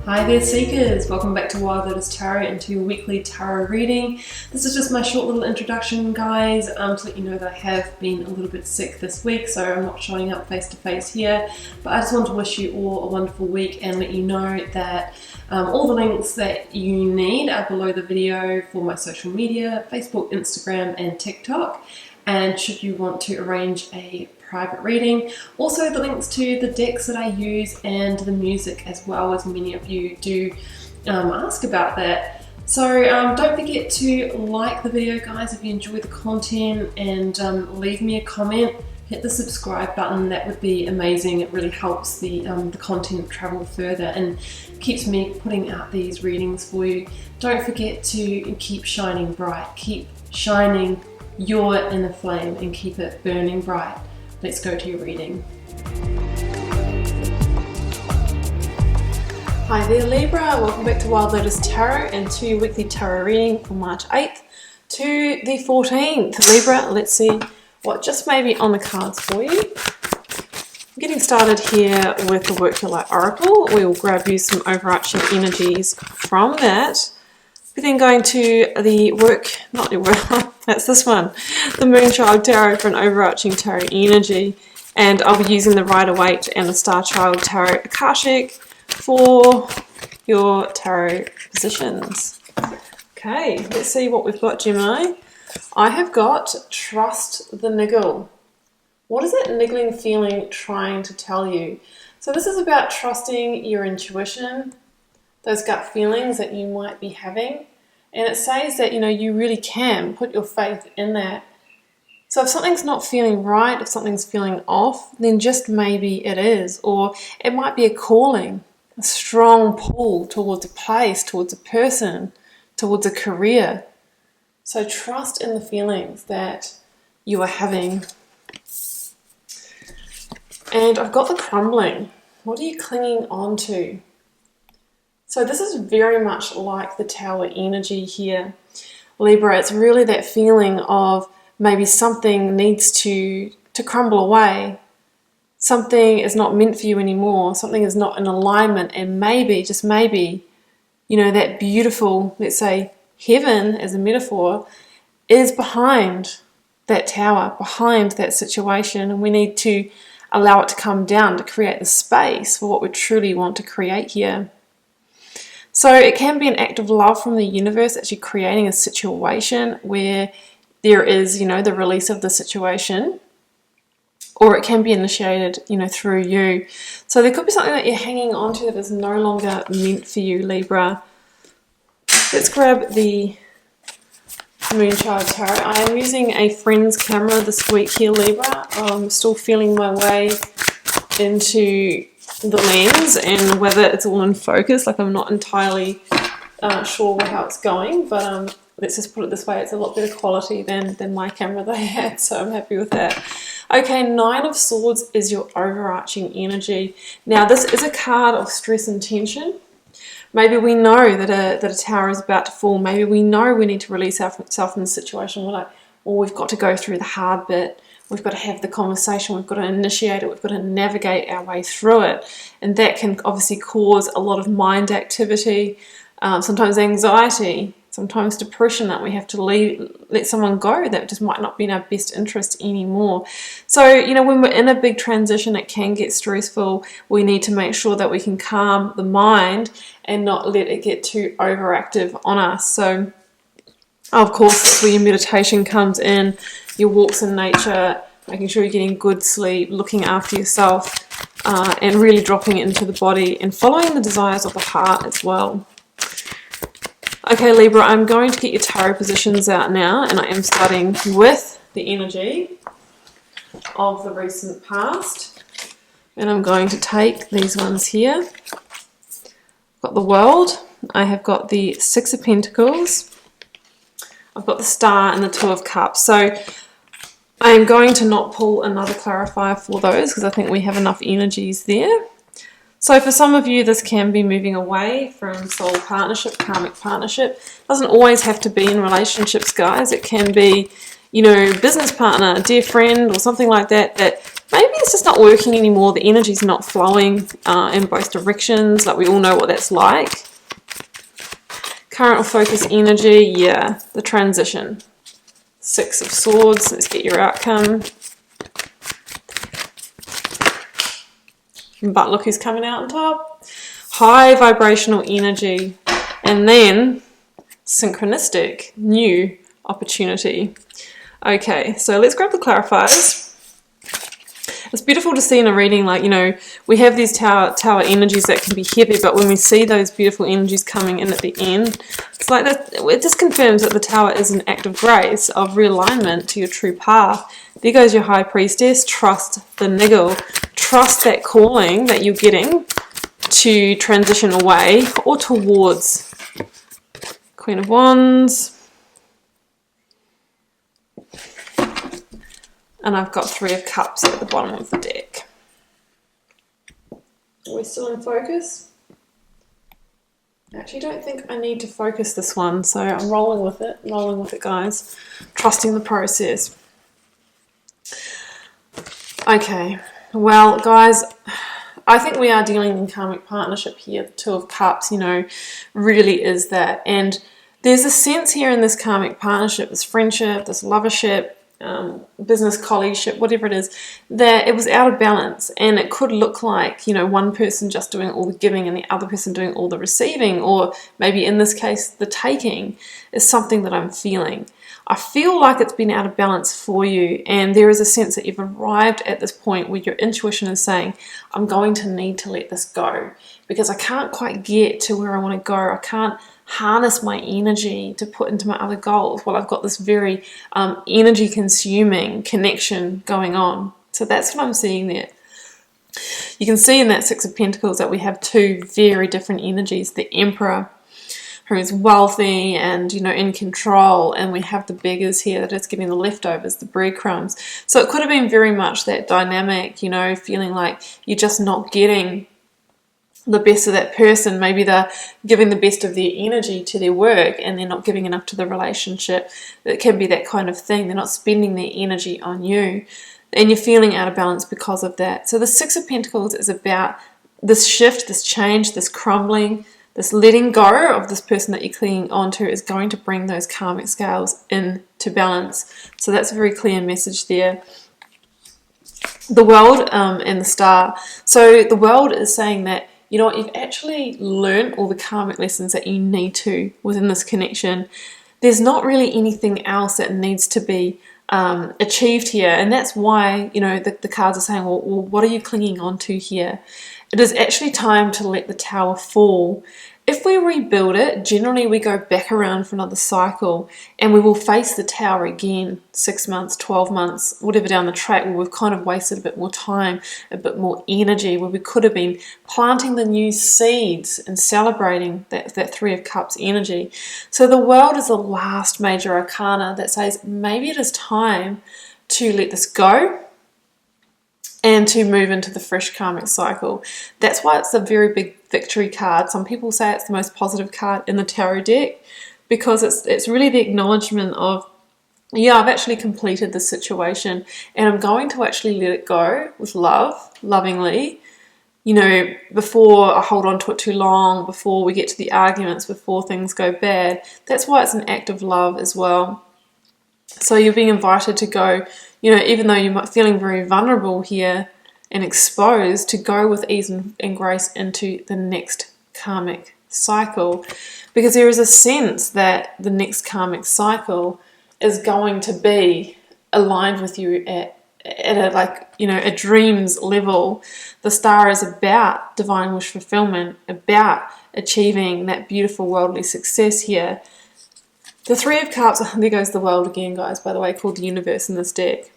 Hi there Seekers, welcome back to Wild Lotus Tarot and to your weekly tarot reading. This is just my short little introduction guys, to let you know that I have been a little bit sick this week, so I'm not showing up face to face here, but I just want to wish you all a wonderful week and let you know that all the links that you need are below the video for my social media, Facebook, Instagram and TikTok. And should you want to arrange a private reading, also the links to the decks that I use and the music as well, as many of you do ask about that. So don't forget to like the video guys if you enjoy the content, and leave me a comment, hit the subscribe button, that would be amazing. It really helps the content travel further and keeps me putting out these readings for you. Don't forget to keep shining bright, keep shining your inner flame and keep it burning bright. Let's go to your reading. Hi there Libra, welcome back to Wild Lotus Tarot and to your weekly tarot reading for March 8th to the 14th. Libra, let's see what just may be on the cards for you. I'm getting started here with the Work Your Light Oracle. We will grab you some overarching energies from that. We're then going to the that's this one, the Moonchild Tarot for an overarching tarot energy, and I'll be using the Rider-Waite and the Star Child Tarot Akashic for your tarot positions. Okay, let's see what we've got, Gemini. I have got Trust the Niggle. What is that niggling feeling trying to tell you? So this is about trusting your intuition, those gut feelings that you might be having. And it says that, you really can put your faith in that. So if something's not feeling right, if something's feeling off, then just maybe it is. Or it might be a calling, a strong pull towards a place, towards a person, towards a career. So trust in the feelings that you are having. And I've got the Crumbling. What are you clinging on to? So this is very much like the Tower energy here, Libra. It's really that feeling of maybe something needs to crumble away. Something is not meant for you anymore. Something is not in alignment, and maybe, just maybe, that beautiful, let's say, heaven as a metaphor, is behind that tower, behind that situation, and we need to allow it to come down to create the space for what we truly want to create here. So it can be an act of love from the universe, actually creating a situation where there is, the release of the situation, or it can be initiated, through you. So there could be something that you're hanging on to that is no longer meant for you, Libra. Let's grab the Moonchild Tarot. I am using a friend's camera this week here, Libra. I'm still feeling my way into the lens and whether it's all in focus. Like, I'm not entirely sure how it's going, but let's just put it this way, it's a lot better quality than my camera that I had, so I'm happy with that. Okay, Nine of Swords is your overarching energy. Now this is a card of stress and tension. Maybe we know that a tower is about to fall. Maybe we know we need to release ourselves from the situation. We're like, well, we've got to go through the hard bit. We've got to have the conversation, we've got to initiate it, we've got to navigate our way through it. And that can obviously cause a lot of mind activity, sometimes anxiety, sometimes depression, that we have to let someone go that just might not be in our best interest anymore. So, when we're in a big transition, it can get stressful. We need to make sure that we can calm the mind and not let it get too overactive on us. So, of course, that's where your meditation comes in, your walks in nature, making sure you're getting good sleep, looking after yourself, and really dropping it into the body and following the desires of the heart as well. Okay, Libra, I'm going to get your tarot positions out now, and I am starting with the energy of the recent past. And I'm going to take these ones here. I've got the World, I have got the Six of Pentacles, I've got the Star and the Two of Cups. So I am going to not pull another clarifier for those because I think we have enough energies there. So for some of you, this can be moving away from soul partnership, karmic partnership. It doesn't always have to be in relationships, guys. It can be, business partner, dear friend, or something like that, that maybe it's just not working anymore. The energy's not flowing in both directions. Like, we all know what that's like. Current or focus energy, yeah, the transition. 6 of Swords, let's get your outcome. But look who's coming out on top. High vibrational energy. And then synchronistic, new opportunity. Okay, so let's grab the clarifiers. It's beautiful to see in a reading, like, you know, we have these tower energies that can be heavy, but when we see those beautiful energies coming in at the end, it's like that, it just confirms that the tower is an act of grace, of realignment to your true path. There goes your High Priestess. Trust the niggle. Trust that calling that you're getting to transition away or towards. Queen of Wands. And I've got 3 of Cups at the bottom of the deck. Are we still in focus? I actually don't think I need to focus this one, so I'm rolling with it, guys. Trusting the process. Okay, well, guys, I think we are dealing in karmic partnership here. The 2 of Cups, you know, really is that. And there's a sense here in this karmic partnership, this friendship, this lovership, business colleagueship, whatever it is, that it was out of balance, and it could look like, you know, one person just doing all the giving and the other person doing all the receiving, or maybe in this case the taking, is something that I'm feeling. I feel like it's been out of balance for you, and there is a sense that you've arrived at this point where your intuition is saying, I'm going to need to let this go because I can't quite get to where I want to go. I can't harness my energy to put into my other goals while I've got this very energy consuming connection going on. So that's what I'm seeing there. You can see in that 6 of Pentacles that we have 2 very different energies. The Emperor, who is wealthy and, you know, in control, and we have the beggars here that is getting the leftovers, the breadcrumbs. So it could have been very much that dynamic, you know, feeling like you're just not getting the best of that person. Maybe they're giving the best of their energy to their work and they're not giving enough to the relationship. It can be that kind of thing. They're not spending their energy on you, and you're feeling out of balance because of that. So the 6 of Pentacles is about this shift, this change, this crumbling, this letting go of this person that you're clinging onto is going to bring those karmic scales into balance. So that's a very clear message there. The World and the Star. So the World is saying that, you know what, you've actually learned all the karmic lessons that you need to within this connection. There's not really anything else that needs to be achieved here, and that's why, you know, the cards are saying, well, what are you clinging on to here? It is actually time to let the tower fall. If we rebuild it, generally we go back around for another cycle and we will face the tower again 6 months, 12 months, whatever down the track, where we've kind of wasted a bit more time, a bit more energy, where we could have been planting the new seeds and celebrating that 3 of Cups energy. So the World is the last major arcana that says maybe it is time to let this go and to move into the fresh karmic cycle. That's why it's a very big victory card. Some people say it's the most positive card in the tarot deck, because it's really the acknowledgement of, yeah, I've actually completed this situation and I'm going to actually let it go with love, lovingly, you know, before I hold on to it too long, before we get to the arguments, before things go bad. That's why it's an act of love as well. So you're being invited to go, you know, even though you're feeling very vulnerable here and exposed, to go with ease and grace into the next karmic cycle, because there is a sense that the next karmic cycle is going to be aligned with you at a, like, you know, a dreams level. The Star is about divine wish fulfillment, about achieving that beautiful worldly success here. The 3 of Cups, there goes the World again, guys, by the way, called the universe in this deck.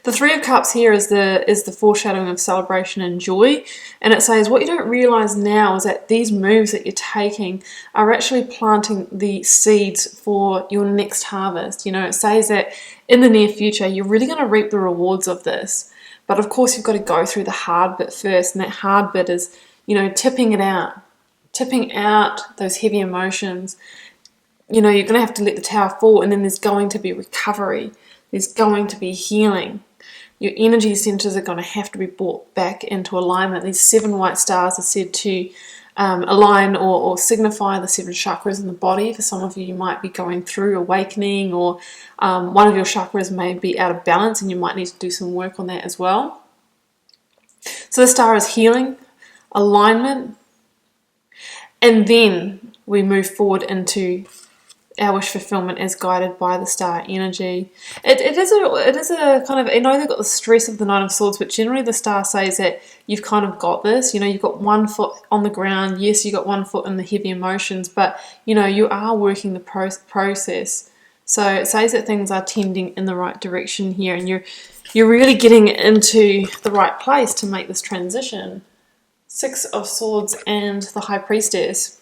The 3 of Cups here is the foreshadowing of celebration and joy, and it says what you don't realize now is that these moves that you're taking are actually planting the seeds for your next harvest. You know, it says that in the near future you're really going to reap the rewards of this, but of course you've got to go through the hard bit first, and that hard bit is, you know, tipping out those heavy emotions. You know, you're going to have to let the tower fall, and then there's going to be recovery. There's going to be healing. Your energy centers are going to have to be brought back into alignment. These 7 white stars are said to align or signify the 7 chakras in the body. For some of you, you might be going through awakening, or one of your chakras may be out of balance and you might need to do some work on that as well. So the star is healing, alignment, and then we move forward into our wish fulfillment as guided by the star energy. It is a kind of, I know they've got the stress of the Nine of Swords, but generally the star says that you've kind of got this. You know, you've got one foot on the ground. Yes, you've got one foot in the heavy emotions, but you know, you are working the process. So it says that things are tending in the right direction here, and you're really getting into the right place to make this transition. 6 of Swords and the High Priestess.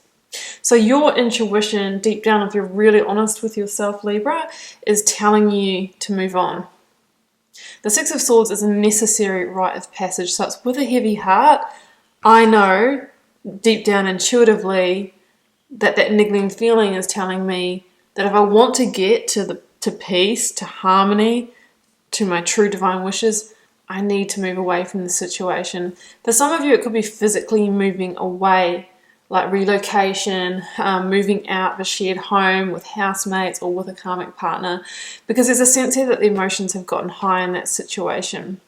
So your intuition, deep down, if you're really honest with yourself, Libra, is telling you to move on. The 6 of Swords is a necessary rite of passage. So it's with a heavy heart. I know deep down intuitively that niggling feeling is telling me that if I want to get to peace, to harmony, to my true divine wishes, I need to move away from the situation. For some of you, it could be physically moving away, like relocation, moving out of a shared home with housemates or with a karmic partner, because there's a sense here that the emotions have gotten high in that situation.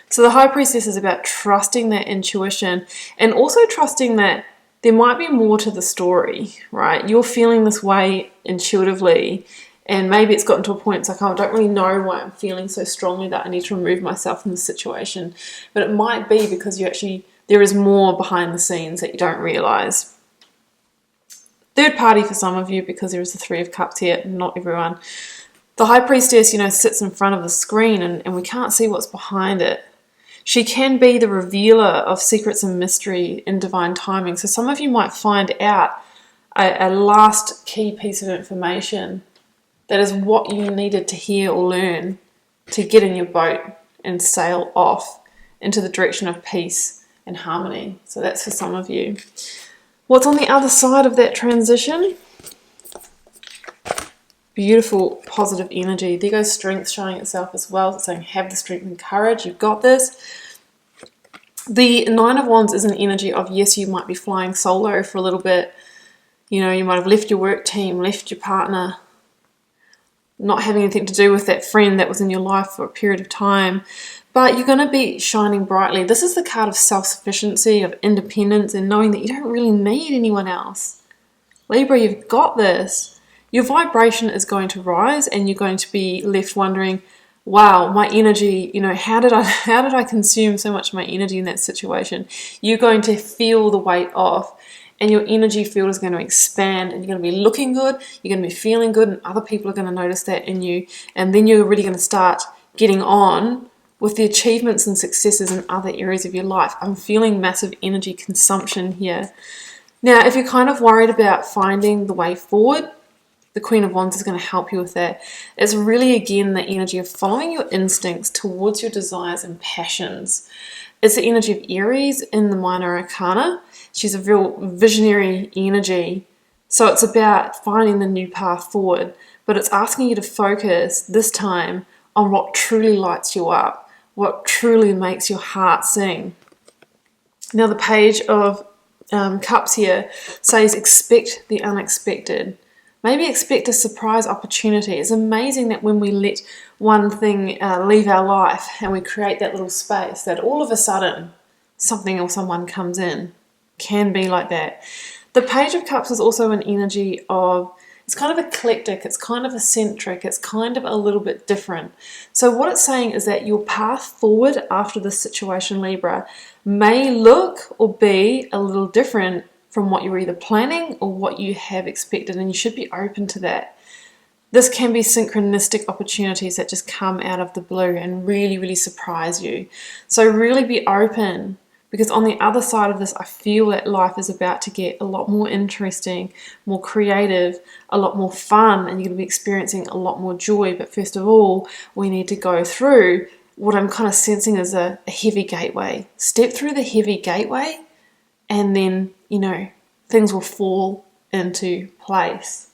So the High Priestess is about trusting that intuition and also trusting that there might be more to the story, right? You're feeling this way intuitively, and maybe it's gotten to a point it's like, oh, I don't really know why I'm feeling so strongly that I need to remove myself from the situation. But it might be because there is more behind the scenes that you don't realize. Third party for some of you, because there is the 3 of Cups here, not everyone. The High Priestess, sits in front of the screen and we can't see what's behind it. She can be the revealer of secrets and mystery in divine timing. So some of you might find out a last key piece of information that is what you needed to hear or learn to get in your boat and sail off into the direction of peace and harmony. So that's for some of you. What's on the other side of that transition? Beautiful positive energy. There goes strength showing itself as well. It's saying have the strength and courage. You've got this. The 9 of Wands is an energy of, yes, you might be flying solo for a little bit. You might have left your work team, left your partner, not having anything to do with that friend that was in your life for a period of time. But you're going to be shining brightly. This is the card of self-sufficiency, of independence, and knowing that you don't really need anyone else. Libra, you've got this. Your vibration is going to rise, and you're going to be left wondering, wow, my energy, how did I consume so much of my energy in that situation? You're going to feel the weight off, and your energy field is going to expand, and you're going to be looking good, you're going to be feeling good, and other people are going to notice that in you, and then you're really going to start getting on with the achievements and successes in other areas of your life. I'm feeling massive energy consumption here. Now, if you're kind of worried about finding the way forward, the Queen of Wands is going to help you with that. It's really, again, the energy of following your instincts towards your desires and passions. It's the energy of Aries in the Minor Arcana. She's a real visionary energy. So it's about finding the new path forward, but it's asking you to focus this time on what truly lights you up, what truly makes your heart sing. Now the Page of Cups here says expect the unexpected. Maybe expect a surprise opportunity. It's amazing that when we let one thing leave our life and we create that little space, that all of a sudden something or someone comes in. Can be like that. The Page of Cups is also an energy of, it's kind of eclectic, it's kind of eccentric, it's kind of a little bit different. So what it's saying is that your path forward after this situation, Libra, may look or be a little different from what you're either planning or what you have expected, and you should be open to that. This can be synchronistic opportunities that just come out of the blue and really, really surprise you. So really be open, because on the other side of this, I feel that life is about to get a lot more interesting, more creative, a lot more fun, and you're going to be experiencing a lot more joy. But first of all, we need to go through what I'm kind of sensing as a heavy gateway. Step through the heavy gateway, and then, things will fall into place.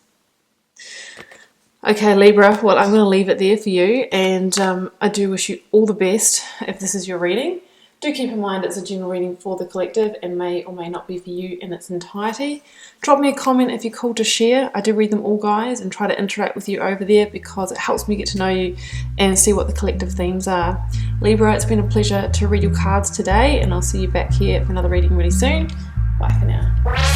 Okay, Libra, well, I'm going to leave it there for you, and I do wish you all the best if this is your reading. Do keep in mind it's a general reading for the collective and may or may not be for you in its entirety. Drop me a comment if you're called to share. I do read them all, guys, and try to interact with you over there because it helps me get to know you and see what the collective themes are. Libra, it's been a pleasure to read your cards today, and I'll see you back here for another reading really soon. Bye for now.